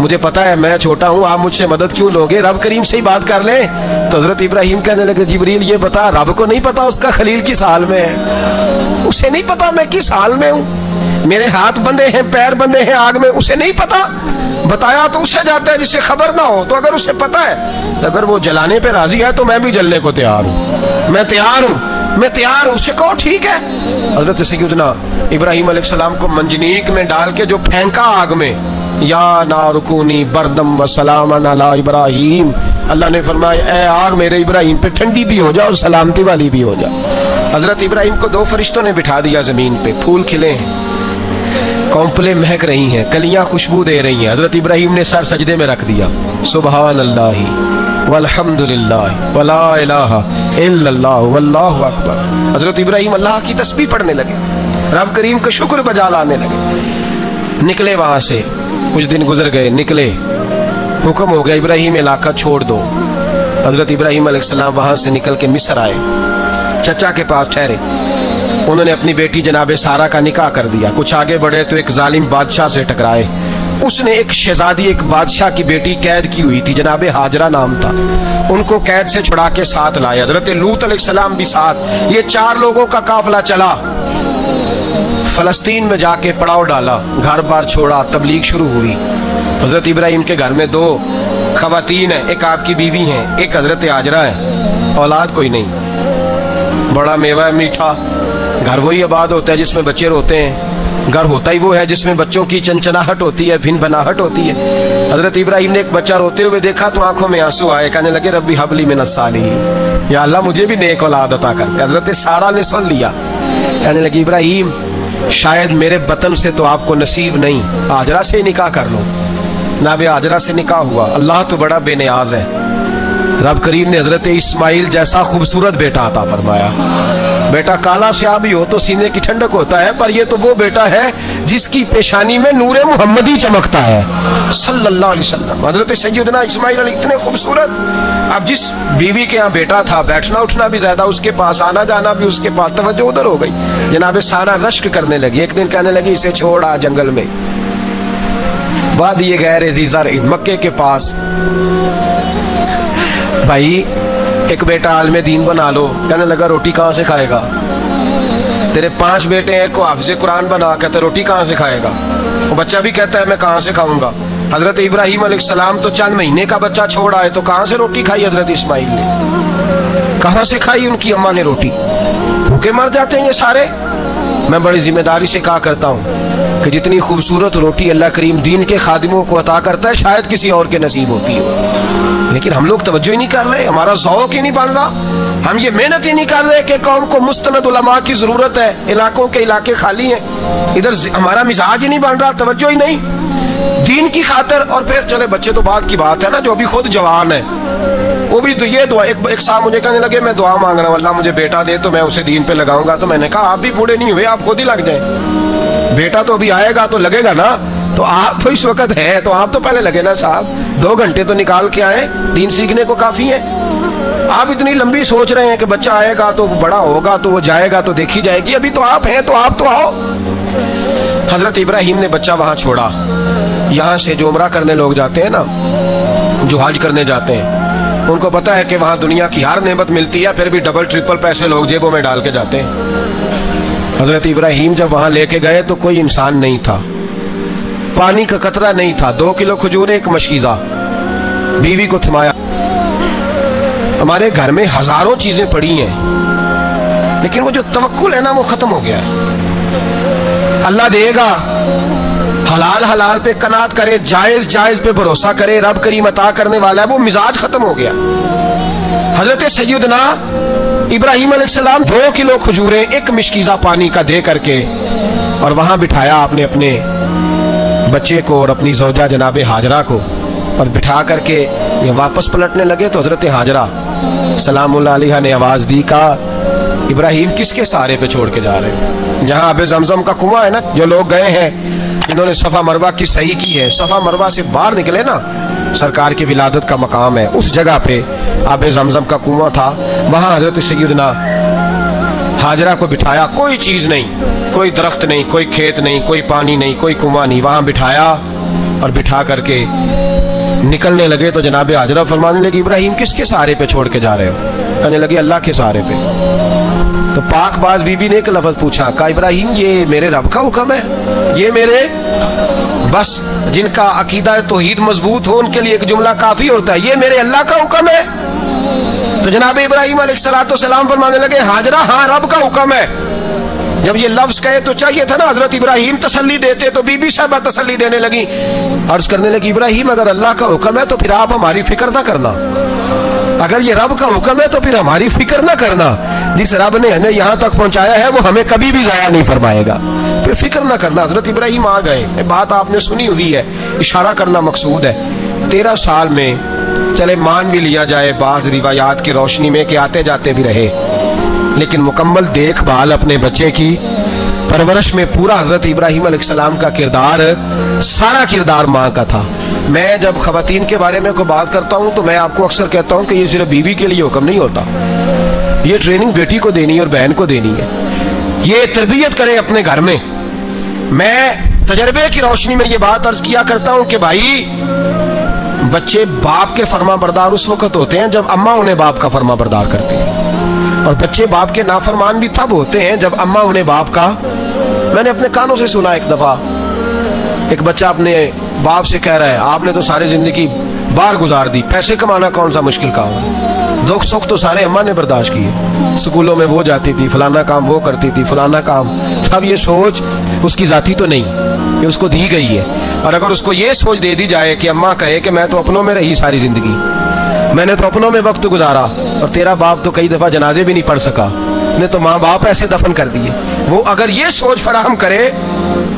مجھے پتا ہے میں چھوٹا ہوں, آپ مجھ سے مدد کیوں لوگے, رب کریم سے ہی بات کر لیں. تو حضرت ابراہیم کہنے لگے جبریل یہ بتا, رب کو نہیں پتا اس کا خلیل کس حال میں ہے, اسے نہیں پتا میں کس حال میں ہوں, میرے ہاتھ بندھے ہیں پیر بندھے ہیں آگ میں, اسے نہیں پتا. بتایا تو اسے جاتا ہے جسے خبر نہ ہو. تو اگر اسے پتا ہے, اگر وہ جلانے پہ راضی ہے تو میں بھی جلنے کو تیار ہوں, میں تیار ہوں, میں تیار ہوں. اسے کہو ٹھیک ہے. حضرت سیدنا ابراہیم علیہ السلام کو منجنیق میں ڈال کے جو پھینکا آگ میں, یا نار کونی بردم و سلاما علی ابراہیم, اللہ نے فرمایا اے آگ میرے ابراہیم پہ ٹھنڈی بھی ہو جا اور سلامتی والی بھی ہو جا. حضرت ابراہیم کو 2 فرشتوں نے بٹھا دیا زمین پہ, پھول کھلے ہیں, کونپلیں مہک رہی ہیں, کلیاں خوشبو دے رہی ہیں. حضرت ابراہیم نے سر سجدے میں رکھ دیا, سبحان اللہ والحمد للہ ولا الہ الا اللہ واللہ اکبر. حضرت ابراہیم اللہ کی تسبیح پڑھنے لگے, رب کریم کا شکر بجا لانے لگے. نکلے وہاں سے, کچھ دن گزر گئے, نکلے, حکم ہو گیا ابراہیم علاقہ چھوڑ دو. حضرت ابراہیم علیہ السلام وہاں سے نکل کے مصر آئے, چچا کے پاس ٹھہرے. انہوں نے اپنی بیٹی جناب سارہ کا نکاح کر دیا. کچھ آگے بڑھے تو ایک ظالم بادشاہ سے ٹکرائے. اس نے ایک شہزادی, ایک بادشاہ کی بیٹی قید کی ہوئی تھی, جناب ہاجرہ نام تھا, ان کو قید سے چھڑا کے ساتھ لائے. حضرت لوط علیہ السلام بھی ساتھ. یہ 4 لوگوں کا قافلہ چلا, فلسطین میں جا کے پڑاؤ ڈالا, گھر بار چھوڑا, تبلیغ شروع ہوئی. حضرت ابراہیم کے گھر میں 2 خواتین ہیں, ایک آپ کی بیوی ہیں, ایک حضرت ہاجرہ ہے. اولاد کوئی نہیں, بڑا میوہ ہے میٹھا. گھر وہی آباد ہوتا ہے جس میں بچے روتے ہیں, گھر ہوتا ہی وہ ہے جس میں بچوں کی چنچناہٹ ہوتی ہے, بھن بناہٹ ہوتی ہے. حضرت ابراہیم نے ایک بچہ روتے ہوئے دیکھا تو آنکھوں میں آنسو آئے, کہنے لگے ربی حب لی من الصالحین, یا اللہ مجھے بھی نیک اولاد عطا کر. حضرت سارہ نے سن لیا, کہنے لگی ابراہیم شاید میرے بطن سے تو آپ کو نصیب نہیں, ہاجرہ سے نکاح کر لو. جناب ہاجرہ سے نکاح ہوا. اللہ تو بڑا بے نیاز ہے, رب کریم نے حضرت اسماعیل جیسا خوبصورت بیٹا عطا فرمایا. بیٹا کالا سیاہ بھی ہو تو سینے کی ٹھنڈک ہوتا ہے, پر یہ تو وہ بیٹا ہے جس کی پیشانی میں نور محمدی چمکتا ہے صلی اللہ علیہ وسلم. حضرت سیدنا اسماعیل علیہ اتنے خوبصورت. اب جس بیوی کے ہاں بیٹا تھا, بیٹھنا اٹھنا بھی زیادہ اس کے پاس, آنا جانا بھی اس کے پاس, توجہ ادھر ہو گئی. جناب سارہ رشک کرنے لگی. ایک دن کہنے لگی اسے چھوڑ آ جنگل میں, وادی غیر ذی زرع, مکے کے پاس. بھائی ایک بیٹا عالم دین بنا لو. کہنے لگا روٹی کہاں سے کھائے گا, تیرے 5 بیٹے ہیں, کو حافظ قرآن بنا, کہتے روٹی کہاں سے کھائے گا. وہ بچہ بھی کہتا ہے میں کہاں سے کھاؤں گا. حضرت ابراہیم علیہ السلام تو چند مہینے کا بچہ چھوڑ آئے, تو کہاں سے روٹی کھائی حضرت اسماعیل نے, کہاں سے کھائی ان کی اماں نے روٹی. بھوکے مر جاتے ہیں یہ سارے. میں بڑی ذمہ داری سے کہا کرتا ہوں کہ جتنی خوبصورت روٹی اللہ کریم دین کے خادموں کو عطا کرتا ہے شاید کسی اور کے نصیب ہوتی ہو, لیکن ہم لوگ توجہ ہی نہیں کر رہے, ہمارا ذوق ہی نہیں بن رہا, ہم یہ محنت ہی نہیں کر رہے کہ قوم کو مستند علماء کی ضرورت ہے, علاقوں کے علاقے خالی ہیں, ادھر ہمارا مزاج ہی نہیں بن رہا, توجہ ہی نہیں دین کی خاطر. اور پھر چلے بچے تو بات کی بات ہے نا, جو ابھی خود جوان ہے وہ بھی تو یہ دعا. ایک صاحب مجھے کہنے لگے میں دعا مانگ رہا ہوں اللہ مجھے بیٹا دے تو میں اسے دین پہ لگاؤں گا. تو میں نے کہا آپ بھی بوڑھے نہیں ہوئے, آپ خود ہی لگ جائیں, بیٹا تو ابھی آئے گا تو لگے گا نا, تو آپ تو اس وقت ہیں تو آپ تو پہلے لگے نا صاحب, 2 گھنٹے تو نکال کے آئے, دین سیکھنے کو کافی ہے. آپ اتنی لمبی سوچ رہے ہیں کہ بچہ آئے گا تو بڑا ہوگا تو وہ جائے گا تو دیکھی جائے گی, ابھی تو آپ ہیں تو آپ تو آؤ. حضرت ابراہیم نے بچہ وہاں چھوڑا. یہاں سے جو عمرہ کرنے لوگ جاتے ہیں نا, جو حج کرنے جاتے ہیں, ان کو پتا ہے کہ وہاں دنیا کی ہر نعمت ملتی ہے, پھر بھی ڈبل ٹرپل پیسے لوگ جیبوں میں ڈال کے جاتے ہیں. حضرت ابراہیم جب وہاں لے کے گئے تو کوئی انسان نہیں تھا, پانی کا قطرہ نہیں تھا, 2 کلو کھجور, ایک مشکیزہ, بیوی کو تھمایا. ہمارے گھر میں ہزاروں چیزیں پڑی ہیں, لیکن وہ جو توکل ہے نا وہ ختم ہو گیا ہے. اللہ دے گا, حلال حلال پہ قناعت کرے, جائز جائز پہ بھروسہ کرے, رب کریم عطا کرنے والا ہے, وہ مزاج ختم ہو گیا. حضرت سیدنا ابراہیم علیہ السلام 2 کلو کھجوریں, ایک مشکیزہ پانی کا دے کر کے, اور وہاں بٹھایا آپ نے اپنے بچے کو اور اپنی زوجہ جناب ہاجرہ کو, اور بٹھا کر کے یہ واپس پلٹنے لگے. تو حضرت ہاجرہ سلام اللہ علیہ نے آواز دی, کہا ابراہیم کس کے سہارے پہ چھوڑ کے جا رہے ہیں؟ جہاں آب زمزم کا کنواں ہے نا, جو لوگ گئے ہیں جنہوں نے صفا مروہ کی صحیح کی ہے, صفا مروہ سے باہر نکلے نا, سرکار کی ولادت کا مقام ہے, اس جگہ پہ آب زمزم کا کنواں تھا, وہاں حضرت سیدنا ہاجرہ کو بٹھایا, کوئی چیز نہیں, کوئی درخت نہیں، کوئی کھیت نہیں، کوئی پانی نہیں، کوئی کنواں نہیں، وہاں بٹھایا اور بٹھا کر کے نکلنے لگے تو جناب حاجرہ فرمانے لگی ابراہیم کس کے سہارے پہ چھوڑ کے جا رہے ہو؟ کہنے لگے اللہ کے سہارے پہ۔ تو پاک باز بی بی نے ایک لفظ پوچھا، کہا ابراہیم یہ میرے رب کا حکم ہے؟ یہ میرے بس جن کا عقیدہ توحید مضبوط ہو ان کے لیے ایک جملہ کافی ہوتا ہے، یہ میرے اللہ کا حکم ہے؟ تو جناب ابراہیم علیہ السلام فرمانے لگے حاجرہ ہاں رب کا حکم ہے۔ جب یہ لفظ کہے تو چاہیے تھا نا حضرت ابراہیم تسلی دیتے، تو بی بی صاحبہ تسلی دینے لگی، عرض کرنے لگی ابراہیم اگر اللہ کا حکم ہے تو پھر آپ ہماری فکر نہ کرنا، اگر یہ رب کا حکم ہے تو پھر ہماری فکر نہ کرنا، جس رب نے ہمیں یہاں تک پہنچایا ہے وہ ہمیں کبھی بھی ضائع نہیں فرمائے گا، پھر فکر نہ کرنا۔ حضرت ابراہیم آ گئے، بات آپ نے سنی ہوئی ہے، اشارہ کرنا مقصود ہے۔ 13 سال میں چلے مان بھی لیا جائے بعض روایات کی روشنی میں کہ آتے جاتے بھی رہے، لیکن مکمل دیکھ بھال اپنے بچے کی پرورش میں پورا حضرت ابراہیم علیہ السلام کا کردار، سارا کردار ماں کا تھا۔ میں جب خواتین کے بارے میں کوئی بات کرتا ہوں تو میں آپ کو اکثر کہتا ہوں کہ یہ صرف بیوی کے لیے حکم نہیں ہوتا، یہ ٹریننگ بیٹی کو دینی ہے اور بہن کو دینی ہے، یہ تربیت کریں اپنے گھر میں۔ میں تجربے کی روشنی میں یہ بات عرض کیا کرتا ہوں کہ بھائی بچے باپ کے فرما بردار اس وقت ہوتے ہیں جب اماں انہیں باپ کا فرما بردار کرتی ہیں، اور بچے باپ کے نافرمان بھی تب ہوتے ہیں جب اماں انہیں باپ کا۔ میں نے اپنے کانوں سے سنا ایک دفعہ ایک بچہ اپنے باپ سے کہہ رہا ہے آپ نے تو ساری زندگی باہر گزار دی، پیسے کمانا کون سا مشکل کام ہے، دکھ سکھ تو سارے اماں نے برداشت کیے، سکولوں میں وہ جاتی تھی، فلانا کام وہ کرتی تھی، فلانا کام۔ اب یہ سوچ اس کی ذاتی تو نہیں، یہ اس کو دی گئی ہے، اور اگر اس کو یہ سوچ دے دی جائے کہ اماں کہے کہ میں تو اپنوں میں رہی ساری زندگی، میں نے تو اپنوں میں وقت گزارا، اور تیرا باپ تو کئی دفعہ جنازے بھی نہیں پڑھ سکا، نے تو ماں باپ ایسے دفن کر دیے، وہ اگر یہ سوچ فراہم کرے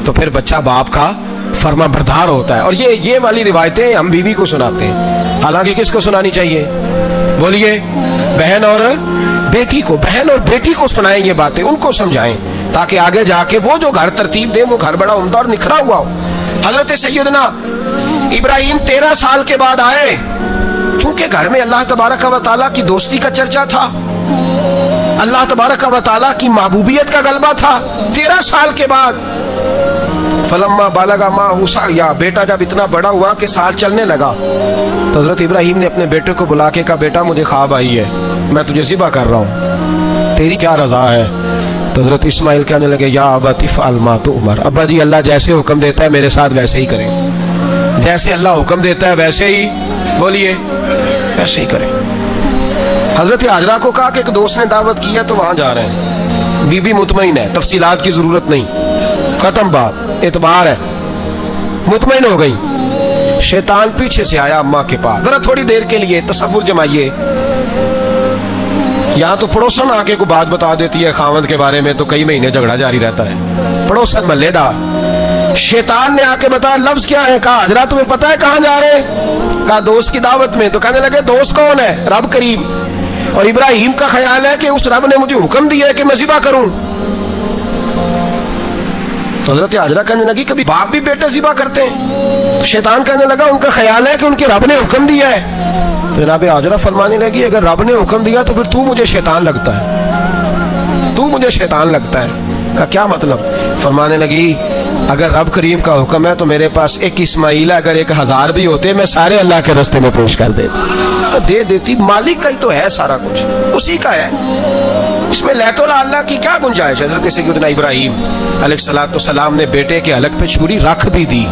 تو پھر بچہ باپ کا فرما بردار ہوتا ہے۔ اور یہ والی روایتیں ہم بیوی کو سناتے ہیں، حالانکہ کس کو سنانی چاہیے؟ بولیے، بہن اور بیٹی کو، بہن اور بیٹی کو سنائیں یہ باتیں، ان کو سمجھائیں تاکہ آگے جا کے وہ جو گھر ترتیب دے وہ گھر بڑا عمدہ اور نکھرا ہوا ہو۔ حضرت سیدنا ابراہیم 13 سال کے بعد آئے، چونکہ گھر میں اللہ تبارک و تعالیٰ کی دوستی کا چرچا تھا، اللہ تبارک و تعالیٰ کی محبوبیت کا غلبہ تھا۔ 13 سال کے بعد فلما بالغ معہ سعیا، بیٹا جب اتنا بڑا ہوا کہ سال چلنے لگا تو حضرت ابراہیم نے اپنے بیٹے کو بلا کے کہا بیٹا مجھے خواب آئی ہے، میں تجھے ذبح کر رہا ہوں، تیری کیا رضا ہے؟ تو حضرت اسماعیل کہنے لگے یا ابت افعل ما تؤمر، ابا جی اللہ جیسے حکم دیتا ہے میرے ساتھ ویسے ہی کریں، جیسے اللہ حکم دیتا ہے ویسے ہی، بولیے، ویسے ہی کریں۔ حضرت حاجرہ کو کہا کہ ایک دوست نے دعوت کی ہے تو وہاں جا رہے ہیں، بی بی مطمئن ہے، تفصیلات کی ضرورت نہیں، ختم بات، اعتبار ہے، مطمئن ہو گئی۔ شیطان پیچھے سے آیا اماں کے پاس، ذرا تھوڑی دیر کے لیے تصور جمائیے، یہاں تو پڑوسن آ کے کوئی بات بتا دیتی ہے خاوند کے بارے میں تو کئی مہینے جھگڑا جاری رہتا ہے، پڑوسن محلے دار۔ شیطان نے آ کے بتایا لفظ کیا ہے؟ کہا حضرت تمہیں پتہ ہے کہاں جا رہے ہیں؟ کہا دوست کی دعوت میں۔ تو کہنے لگے دوست کون ہے؟ رب کریم، اور ابراہیم کا خیال ہے کہ اس رب نے مجھے حکم دیا ہے کہ میں ذبح کروں۔ تو حضرت حاجرہ کہنے لگی کبھی باپ بھی بیٹے ذبح کرتے ہیں؟ تو شیطان کہنے لگا ان کا خیال ہے کہ ان کے رب نے حکم دیا ہے۔ تو جناب حاجرہ فرمانے لگی اگر رب نے حکم دیا تو پھر تو مجھے شیطان لگتا ہے، تو مجھے شیطان لگتا ہے۔ کہا کیا مطلب؟ فرمانے لگی اگر رب کریم کا حکم ہے تو میرے پاس ایک اسماعیل ہے، اگر 1000 بھی ہوتے میں سارے اللہ کے راستے میں پیش کر دیتی، مالک کا ہی تو ہے سارا کچھ، اسی کا ہے، اس میں لیت اللہ کی کیا گنجائش؟ حضرت سیدنا ابراہیم علیہ السلام نے بیٹے کے حلق پہ چھری رکھ بھی دی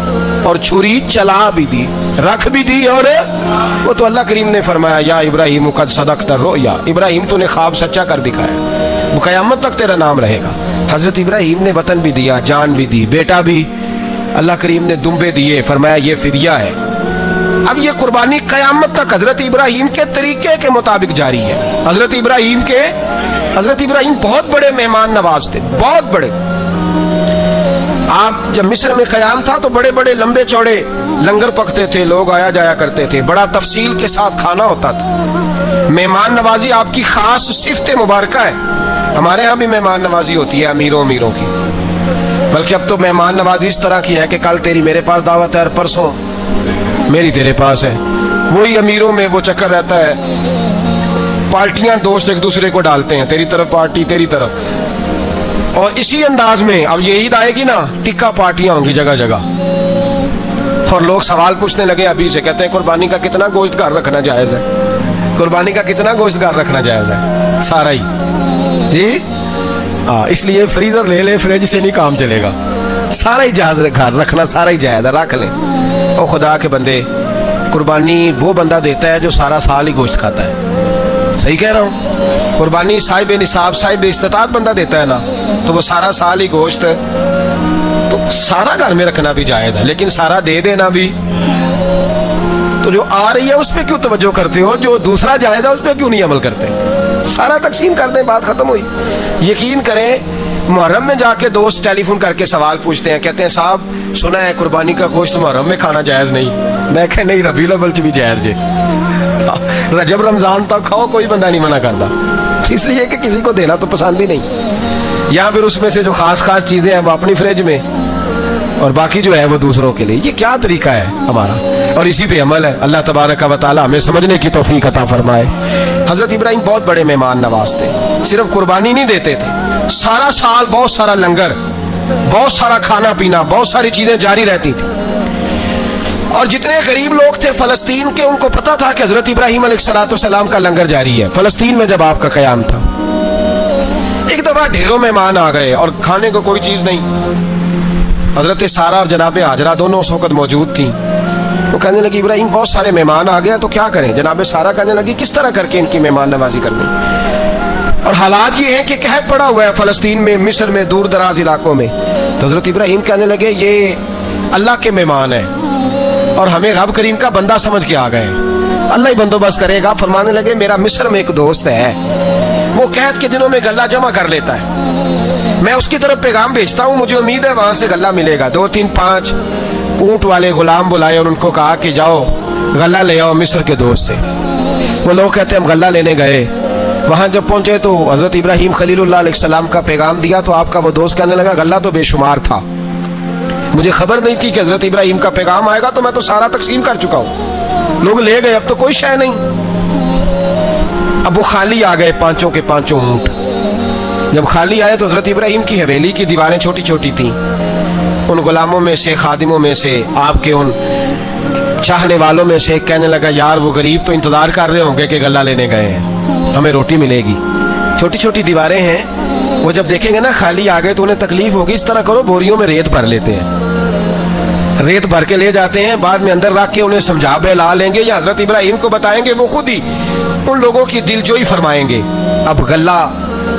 اور چھری چلا بھی دی، رکھ بھی دی، اور وہ تو اللہ کریم نے فرمایا یا ابراہیم قد صدقت الرؤیا، ابراہیم تو نے خواب سچا کر دکھایا، وہ قیامت تک تیرا نام رہے گا۔ حضرت ابراہیم نے وطن بھی دیا، جان بھی دی، بیٹا بھی، اللہ کریم نے دمبے دیے، فرمایا یہ فدیہ ہے۔ اب یہ قربانی قیامت تک حضرت ابراہیم کے طریقے کے مطابق جاری ہے۔ حضرت ابراہیم بہت بڑے مہمان نواز تھے، بہت بڑے۔ آپ جب مصر میں قیام تھا تو بڑے بڑے لمبے چوڑے لنگر پکتے تھے، لوگ آیا جایا کرتے تھے، بڑا تفصیل کے ساتھ کھانا ہوتا تھا۔ مہمان نوازی آپ کی خاص صفت مبارکہ ہے، ہمارے ہاں بھی مہمان نوازی ہوتی ہے امیروں کی، بلکہ اب تو مہمان نوازی اس طرح کی ہے کہ کل تیری میرے پاس دعوت ہے اور پرسوں میری تیرے پاس ہے، وہی امیروں میں وہ چکر رہتا ہے، پارٹیاں دوست ایک دوسرے کو ڈالتے ہیں، تیری طرف پارٹی، تیری طرف اور اسی انداز میں اب یہ عید آئے گی نا، ٹکا پارٹیاں ہوں گی جگہ جگہ، اور لوگ سوال پوچھنے لگے ابھی سے، کہتے ہیں قربانی کا کتنا گوشت گھر رکھنا جائز ہے، قربانی کا کتنا گوشت گھر رکھنا جائز ہے؟ سارا ہی جی ہاں، اس لیے فریزر لے لے، فریج سے نہیں کام چلے گا، سارا ہی جہاز گھر رکھنا سارا ہی جائز ہے، رکھ لیں۔ او خدا کے بندے، قربانی وہ بندہ دیتا ہے جو سارا سال ہی گوشت کھاتا ہے، صحیح کہہ رہا ہوں؟ قربانی صاحب نصاب، صاحب استطاعت بندہ دیتا ہے نا، تو وہ سارا سال ہی گوشت، تو سارا گھر میں رکھنا بھی جائز ہے، لیکن سارا دے دینا بھی، تو جو آ رہی ہے اس پہ کیوں توجہ کرتے ہو؟ جو دوسرا جائز ہے اس پہ کیوں نہیں عمل کرتے؟ سارا تقسیم کر دیں، بات ختم ہوئی۔ یقین کریں، محرم میں جا کے دوست ٹیلی فون کر کے سوال پوچھتے ہیں، کہتے ہیں صاحب سنا ہے قربانی کا گوشت محرم میں کھانا جائز نہیں۔ میں کہ نہیں، ربیع الاول بھی جائز جے، رجب رمضان تک کھاؤ، کوئی بندہ نہیں منع کرتا، اس لیے کہ کسی کو دینا تو پسند ہی نہیں، یا پھر اس میں سے جو خاص خاص چیزیں ہیں وہ اپنی فریج میں، اور باقی جو ہے وہ دوسروں کے لیے۔ یہ کیا طریقہ ہے ہمارا؟ اور اسی پہ عمل ہے۔ اللہ تبارک و تعالی ہمیں سمجھنے کی توفیق عطا فرمائے۔ حضرت ابراہیم بہت بڑے مہمان نواز تھے، صرف قربانی نہیں دیتے تھے، سارا سال بہت سارا لنگر، بہت سارا کھانا پینا، بہت ساری چیزیں جاری رہتی تھی، اور جتنے غریب لوگ تھے فلسطین کے، ان کو پتا تھا کہ حضرت ابراہیم علیہ السلام کا لنگر جاری ہے فلسطین میں جب آپ کا قیام تھا۔ ایک دفعہ ڈھیروں مہمان آ گئے اور کھانے کو کوئی چیز نہیں، حضرت سارہ اور جناب ہاجرہ دونوں اس وقت موجود تھیں۔ وہ کہنے لگی ابراہیم بہت سارے مہمان آ گئے تو کیا کریں؟ جناب سارہ کہنے لگی کس طرح کر کے ان کی مہمان نوازی کر دیں؟ اور حالات یہ ہیں کہ قحط پڑا ہوا ہے فلسطین میں، مصر میں، دور دراز علاقوں میں۔ تو حضرت ابراہیم کہنے لگے یہ اللہ کے مہمان ہیں اور ہمیں رب کریم کا بندہ سمجھ کے آ گئے، اللہ ہی بندوبست کرے گا۔ فرمانے لگے میرا مصر میں ایک دوست ہے، وہ قحط کے دنوں میں غلہ جمع کر لیتا ہے، میں اس کی طرف پیغام بھیجتا ہوں، مجھے امید ہے وہاں سے غلہ ملے گا۔ 2 3 5 اونٹ والے غلام بلائے اور ان کو کہا کہ جاؤ غلہ لے آؤ مصر کے دوست سے۔ وہ لوگ کہتے ہیں ہم غلہ لینے گئے، وہاں جب پہنچے تو حضرت ابراہیم خلیل اللہ علیہ السلام کا پیغام دیا، تو آپ کا وہ دوست کہنے لگا غلہ تو بے شمار تھا، مجھے خبر نہیں تھی کہ حضرت ابراہیم کا پیغام آئے گا، تو میں تو سارا تقسیم کر چکا ہوں، لوگ لے گئے، اب تو کوئی شے نہیں۔ اب وہ خالی آ گئے 5 کے 5 اونٹ۔ جب خالی آئے تو حضرت ابراہیم کی حویلی کی دیواریں چھوٹی چھوٹی تھیں، ان غلاموں میں سے، خادموں میں سے، آپ کے ان چاہنے والوں میں سے کہنے لگا یار وہ غریب تو انتظار کر رہے ہوں گے کہ غلہ لینے گئے ہیں، ہمیں روٹی ملے گی۔ چھوٹی چھوٹی دیواریں ہیں، وہ جب دیکھیں گے نا خالی آ گئے تو انہیں تکلیف ہوگی، اس طرح کرو بوریوں میں ریت بھر لیتے ہیں، ریت بھر کے لے جاتے ہیں، بعد میں اندر رکھ کے انہیں سمجھا بہلا لیں گے، یا حضرت ابراہیم کو بتائیں گے، وہ خود ہی ان لوگوں کی دل جوئی فرمائیں گے۔ اب غلہ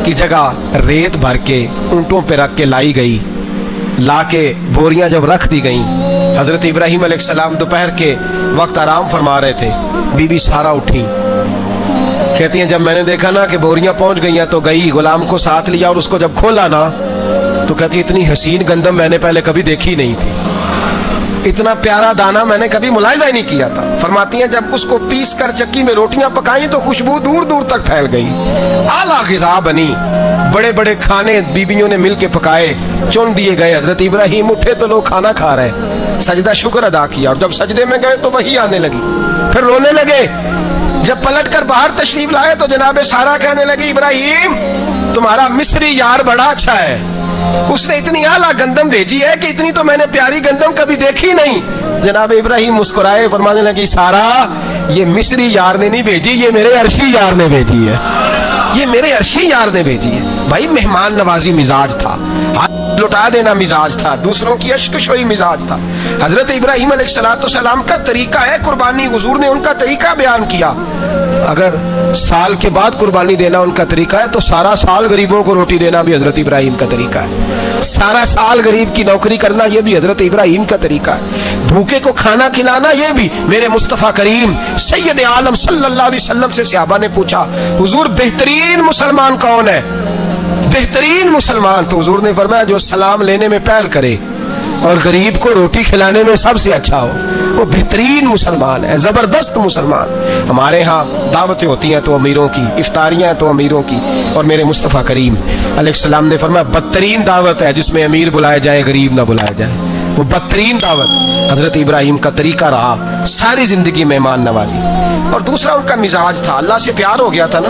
کی جگہ ریت بھر کے اونٹوں پہ رکھ کے لائی گئی، لا کے بوریاں جب رکھ دی گئیں، حضرت ابراہیم علیہ السلام دوپہر کے وقت آرام فرما رہے تھے، بی بی سارہ اٹھی، کہتی ہیں جب میں نے دیکھا نا کہ بوریاں پہنچ گئی ہیں تو گئی، غلام کو ساتھ لیا اور اس کو جب کھولا نا تو کہتی اتنی حسین گندم میں نے پہلے کبھی دیکھی نہیں تھی، اتنا پیارا دانہ میں نے کبھی ملاحظہ ہی نہیں کیا تھا۔ فرماتی ہیں جب اس کو پیس کر چکی میں روٹیاں پکائیں تو خوشبو دور دور تک پھیل گئی، اعلیٰ غذا بنی، بڑے بڑے کھانے بیویوں نے مل کے پکائے، چن دیے گئے۔ حضرت ابراہیم اٹھے تو لوگ کھانا کھا رہے، سجدہ شکر ادا کیا، اور جب سجدے میں گئے تو وہی آنے لگی، پھر رونے لگے۔ جب پلٹ کر باہر تشریف لائے تو جناب سارہ کہنے لگی ابراہیم تمہارا مصری یار بڑا اچھا ہے، اس نے اتنی اعلیٰ گندم بھیجی ہے کہ اتنی تو میں نے پیاری گندم کبھی دیکھی نہیں۔ جناب ابراہیم مسکرائے، فرمانے لگی سارہ یہ مصری یار نے نہیں بھیجی، یہ میرے عرشی یار نے بھیجی ہے، یہ میرے عرشی یار نے بھیجی ہے۔ بھائی مہمان نوازی مزاج تھا، لٹا دینا مزاج تھا، دوسروں کی اشک شوئی مزاج تھا۔ حضرت ابراہیم علیہ السلام کا طریقہ ہے قربانی، حضور نے ان کا طریقہ بیان کیا۔ اگر سال کے بعد قربانی دینا ان کا طریقہ ہے تو سارا سال غریبوں کو روٹی دینا بھی حضرت ابراہیم کا طریقہ ہے، سارا سال غریب کی نوکری کرنا یہ بھی حضرت ابراہیم کا طریقہ ہے، بھوکے کو کھانا کھلانا یہ بھی۔ میرے مصطفیٰ کریم سید عالم صلی اللہ علیہ وسلم سے صحابہ نے پوچھا حضور بہترین مسلمان کون ہے؟ بہترین مسلمان تو حضور نے فرمایا جو سلام لینے میں پہل کرے اور غریب کو روٹی کھلانے میں سب سے اچھا ہو، وہ بہترین مسلمان ہے، زبردست مسلمان۔ ہمارے ہاں دعوتیں ہوتی ہیں تو امیروں کی، افطاریاں ہیں تو امیروں کی، اور میرے مصطفیٰ کریم علیہ السلام نے فرمایا بدترین دعوت ہے جس میں امیر بلائے جائے غریب نہ بلائے جائے، وہ بدترین دعوت۔ حضرت ابراہیم کا طریقہ رہا ساری زندگی مہمان نوازی، اور دوسرا ان کا مزاج تھا، اللہ سے پیار ہو گیا تھا نا،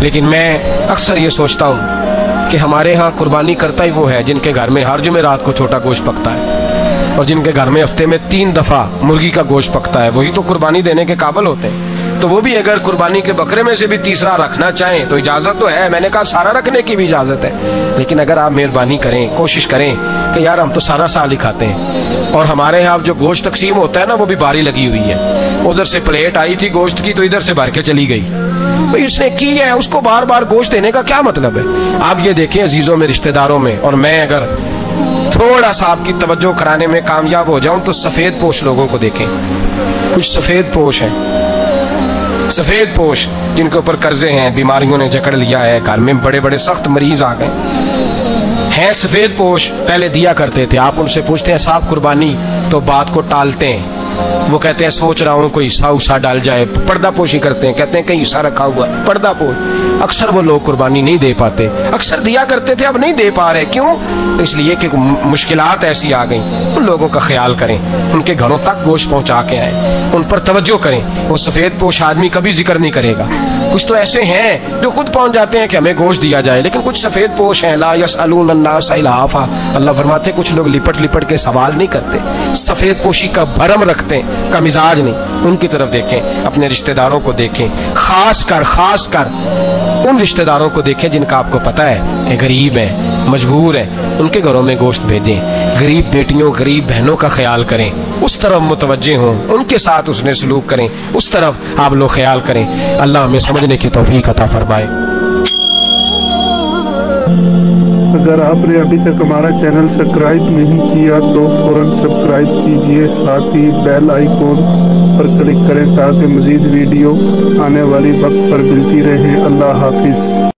لیکن میں اکثر یہ سوچتا ہوں کہ ہمارے ہاں قربانی کرتا ہی وہ ہے جن کے گھر میں ہر جمعرات کو چھوٹا گوشت پکتا ہے، اور جن کے گھر میں ہفتے میں 3 دفعہ مرغی کا گوشت پکتا ہے، وہی تو قربانی دینے کے قابل ہوتے ہیں۔ تو وہ بھی اگر قربانی کے بکرے میں سے بھی تیسرا رکھنا چاہیں تو اجازت تو ہے، میں نے کہا سارا رکھنے کی بھی اجازت ہے، لیکن اگر آپ مہربانی کریں، کوشش کریں کہ یار ہم تو سارا سال ہی کھاتے ہیں، اور ہمارے یہاں جو گوشت تقسیم ہوتا ہے نا وہ بھی باری لگی ہوئی ہے، ادھر سے پلیٹ آئی تھی گوشت کی تو ادھر سے بھر کے چلی گئی، بھئی اس نے کی ہے، اس کو بار بار گوشت دینے کا کیا مطلب ہے؟ آپ یہ دیکھیں عزیزوں میں، رشتہ داروں میں، اور میں اگر تھوڑا سا آپ کی توجہ کرانے میں کامیاب ہو جاؤں تو سفید پوش لوگوں کو دیکھیں، کچھ سفید پوش ہیں، سفید پوش جن کے اوپر قرضے ہیں، بیماریوں نے جکڑ لیا ہے، گھر میں بڑے بڑے سخت مریض آ گئے ہیں، سفید پوش پہلے دیا کرتے تھے۔ آپ ان سے پوچھتے ہیں صاحب قربانی، تو بات کو ٹالتے ہیں، وہ کہتے ہیں سوچ رہا ہوں کوئی حصہ ڈال جائے، پردہ پوشی کرتے ہیں، کہتے ہیں کہیں حصہ رکھا ہوا، پردہ پوش۔ اکثر وہ لوگ قربانی نہیں دے پاتے، اکثر دیا کرتے تھے اب نہیں دے پا رہے، کیوں؟ اس لیے کہ مشکلات ایسی آ گئیں۔ ان لوگوں کا خیال کریں، ان کے گھروں تک گوشت پہنچا کے آئیں، ان پر توجہ کریں۔ وہ سفید پوش آدمی کبھی ذکر نہیں کرے گا۔ کچھ تو ایسے ہیں جو خود پہنچ جاتے ہیں کہ ہمیں گوشت دیا جائے، لیکن کچھ سفید پوش ہیں لا یسألون الناس الحافا، اللہ فرماتے ہیں کچھ لوگ لپٹ لپٹ کے سوال نہیں کرتے، سفید پوشی کا بھرم رکھتے ہیں، کا مزاج نہیں۔ ان کی طرف دیکھیں، اپنے رشتہ داروں کو دیکھیں، خاص کر ان رشتہ داروں کو دیکھیں جن کا آپ کو پتہ ہے کہ غریب ہیں، مجبور ہیں، ان کے گھروں میں گوشت بھیجیں۔ غریب بیٹیوں، غریب بہنوں کا خیال کریں، اس طرف متوجہ ہوں، ان کے ساتھ اس نے سلوک کریں، اس طرف آپ لوگ خیال کریں۔ اللہ ہمیں سمجھنے کی توفیق عطا فرمائے۔ اگر آپ نے ابھی تک ہمارا چینل سبسکرائب نہیں کیا تو فوراً سبسکرائب کیجئے، ساتھ ہی بیل آئیکن پر کلک کریں تاکہ مزید ویڈیو آنے والی وقت پر ملتی رہیں۔ اللہ حافظ۔